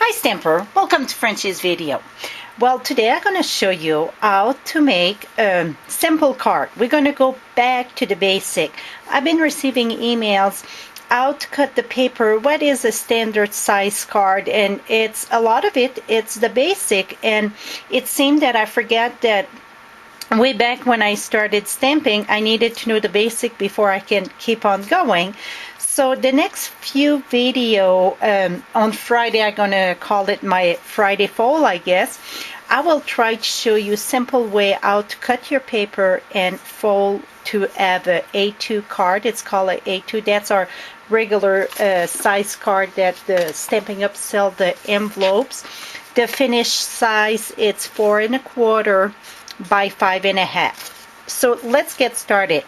Hi Stamper, welcome to Frenchie's video. Well, today I'm going to show you how to make a simple card. We're going to go back to the basic. I've been receiving emails how to cut the paper, what is a standard size card, and it's a lot of it's the basic, and it seemed that I forgot that way back when I started stamping, I needed to know the basic before I can keep on going. So the next few video on Friday, I'm going to call it my Friday Fall, I guess. I will try to show you a simple way how to cut your paper and fold to have a A2 card. It's called a A2. That's our regular size card that the Stampin' Up sell the envelopes. The finished size, it's 4 1/4 by 5 1/2. So let's get started.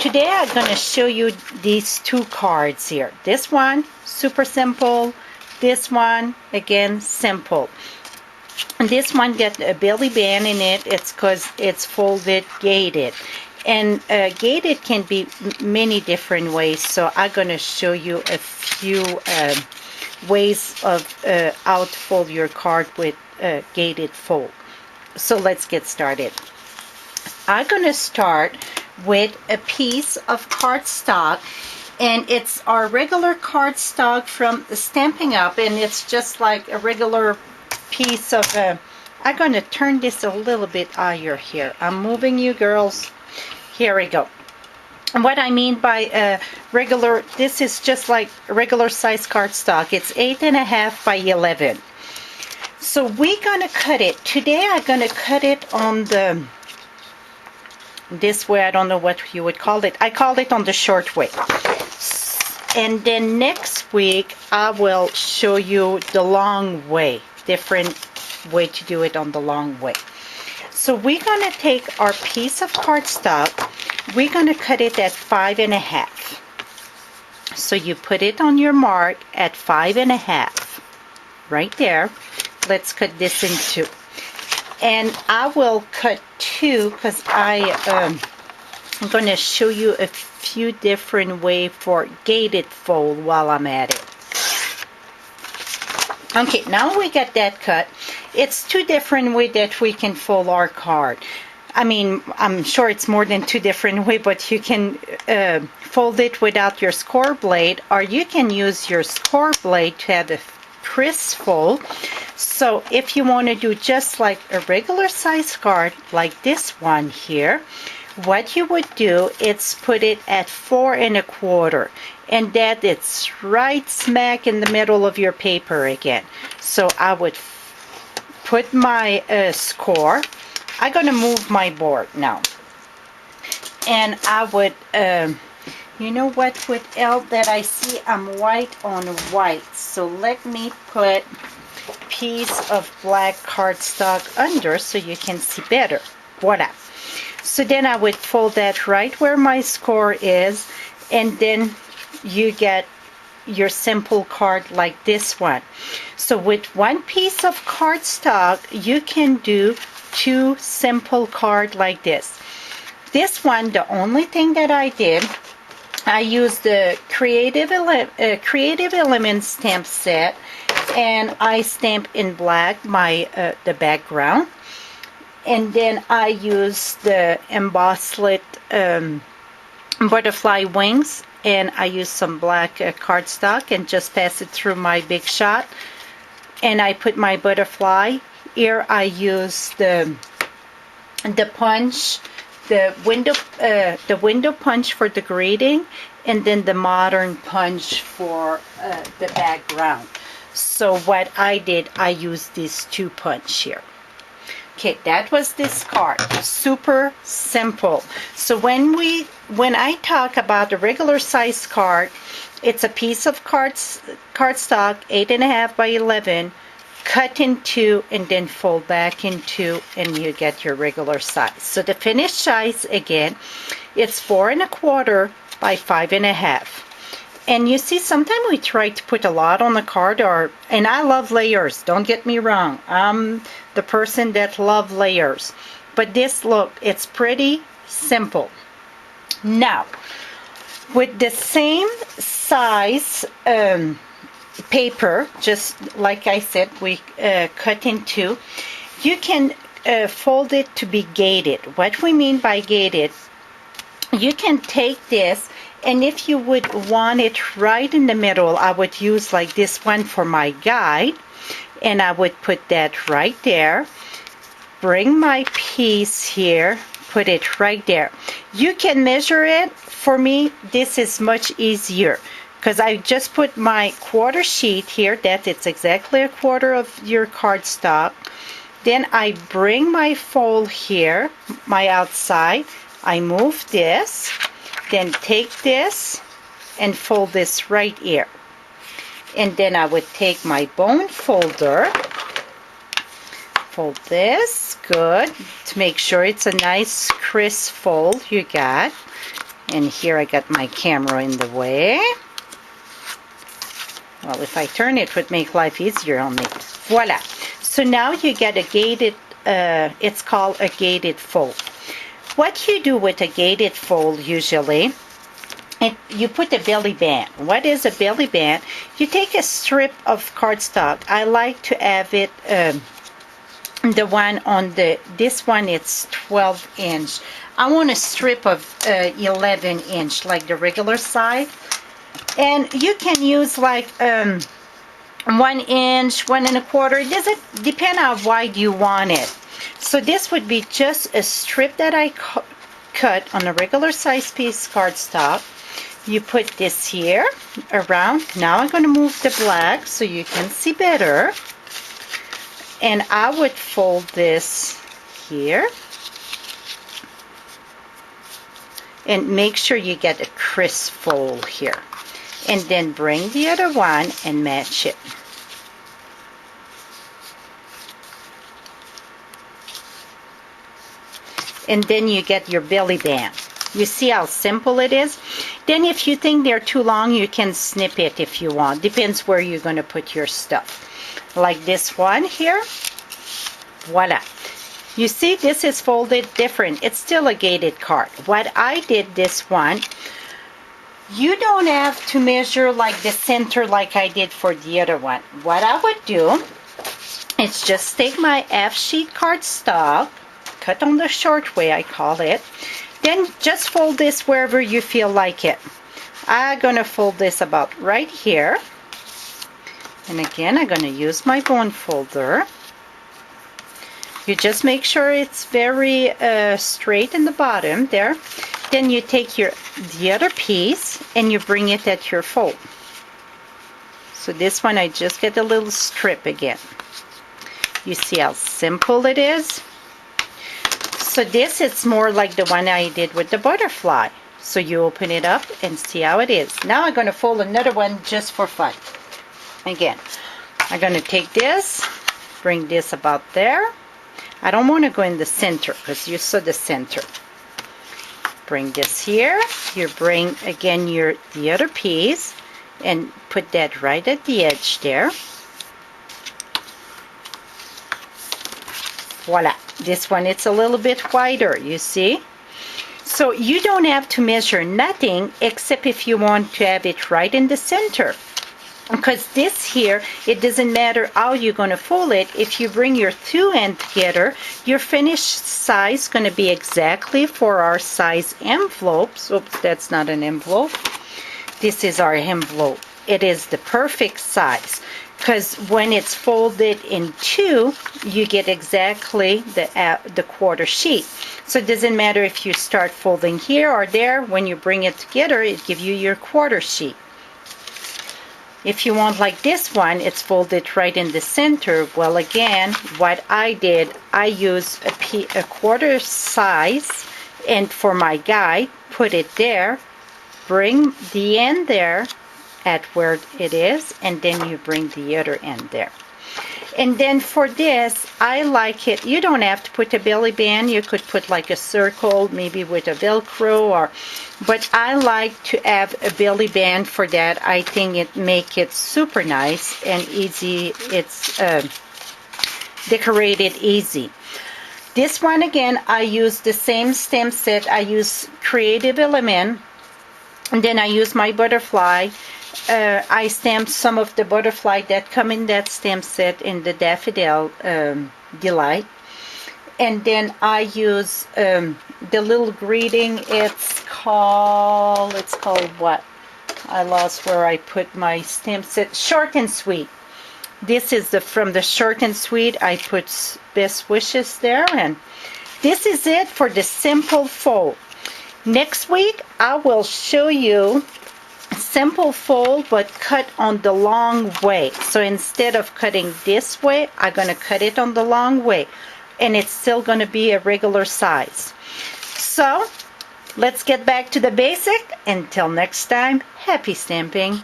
Today I'm going to show you these two cards here. This one, super simple. This one, again, simple. And this one got a belly band in it. It's because it's folded gated. And gated can be many different ways. So I'm going to show you a few ways of how to fold your card with gated fold. So let's get started. I'm going to start with a piece of cardstock, and it's our regular cardstock from Stampin' Up, and it's just like a regular piece of I'm going to turn this a little bit higher here. I'm moving you girls. Here we go. And what I mean by regular, this is just like a regular size cardstock. It's 8 1/2 by 11. So we're going to cut it. Today I'm going to cut it on the this way. I don't know what you would call it. I call it on the short way. And then next week I will show you the long way, different way to do it on the long way. So we're going to take our piece of cardstock, we're going to cut it at 5 1/2. So you put it on your mark at 5 1/2 right there. Let's cut this in two. And I will cut two because I'm going to show you a few different ways for gated fold while I'm at it. Okay, now we got that cut. It's two different ways that we can fold our card. I mean, I'm sure it's more than two different ways, but you can fold it without your score blade, or you can use your score blade to have a crisp fold. So if you want to do just like a regular size card like this one here, what you would do is put it at 4 1/4, and that it's right smack in the middle of your paper again. So I would put my score. I'm going to move my board now, and I would you know what, with L that I see I'm white on white, so let me put piece of black cardstock under so you can see better. Voila. So then I would fold that right where my score is, and then you get your simple card like this one. So with one piece of cardstock you can do two simple cards like this. This one, the only thing that I did, I used the Creative Elements stamp set, and I stamped in black my the background, and then I used the embossed butterfly wings, and I used some black cardstock and just pass it through my Big Shot, and I put my butterfly here. I used the punch, the window punch for the grading, and then the modern punch for the background. So what I did, I used these two punch here. Okay, that was this card. Super simple. So when I talk about a regular size card, it's a piece of cardstock, 8 1/2 by 11, cut in two and then fold back in two, and you get your regular size. So the finished size, again, it's 4 1/4 by 5 1/2. And you see, sometimes we try to put a lot on the card, and I love layers, don't get me wrong. I'm the person that love layers. But this, look, it's pretty simple. Now, with the same size paper, just like I said, we cut in two. You can fold it to be gated. What we mean by gated, you can take this, and if you would want it right in the middle, I would use like this one for my guide, and I would put that right there. Bring my piece here, put it right there. You can measure it. For me, this is much easier because I just put my quarter sheet here, that it's exactly a quarter of your cardstock. Then I bring my fold here, my outside. I move this, then take this and fold this right here. And then I would take my bone folder, fold this, good, to make sure it's a nice crisp fold you got. And here I got my camera in the way. Well, if I turn it would make life easier on me. Voila. So now you get a gated, it's called a gated fold. What you do with a gated fold usually, you put a belly band. What is a belly band? You take a strip of cardstock. I like to have it, the one on this one it's 12 inch. I want a strip of 11 inch, like the regular size. And you can use like 1 inch, 1 1/4. It doesn't depend how wide you want it. So this would be just a strip that I cut on a regular size piece cardstock. You put this here around. Now I'm going to move the black so you can see better. And I would fold this here. And make sure you get a crisp fold here. And then bring the other one and match it. And then you get your belly band. You see how simple it is? Then if you think they're too long, you can snip it if you want. Depends where you're going to put your stuff. Like this one here. Voila. You see, this is folded different. It's still a gated card. What I did this one, you don't have to measure like the center like I did for the other one. What I would do is just take my half sheet cardstock, cut on the short way I call it, then just fold this wherever you feel like it. I'm going to fold this about right here. And again, I'm going to use my bone folder. You just make sure it's very straight in the bottom there. Then you take the other piece and you bring it at your fold. So this one I just get a little strip again. You see how simple it is? So this is more like the one I did with the butterfly. So you open it up and see how it is. Now I'm going to fold another one just for fun. Again, I'm going to take this, bring this about there. I don't want to go in the center because you saw the center. Bring this here. You bring again the other piece and put that right at the edge there. Voila. This one, it's a little bit wider, you see? So you don't have to measure nothing except if you want to have it right in the center. Because this here, it doesn't matter how you're going to fold it. If you bring your two ends together, your finished size is going to be exactly for our size envelopes. Oops, that's not an envelope. This is our envelope. It is the perfect size. Because when it's folded in two, you get exactly the quarter sheet. So it doesn't matter if you start folding here or there. When you bring it together, it gives you your quarter sheet. If you want like this one, it's folded right in the center. Well, again, what I did, I used a quarter size, and for my guide, put it there, bring the end there at where it is, and then you bring the other end there. And then for this, I like it. You don't have to put a belly band. You could put like a circle, maybe with a Velcro, but I like to have a belly band for that. I think it make it super nice and easy. It's decorated easy. This one again, I use the same stem set. I use Creative Element, and then I use my butterfly. I stamped some of the butterfly that come in that stamp set in the Daffodil Delight. And then I use the little greeting. It's called what? I lost where I put my stamp set. Short and Sweet. This is from the Short and Sweet. I put best wishes there. And this is it for the simple fold. Next week, I will show you simple fold but cut on the long way. So instead of cutting this way, I'm going to cut it on the long way. And it's still going to be a regular size. So let's get back to the basic. Until next time, happy stamping.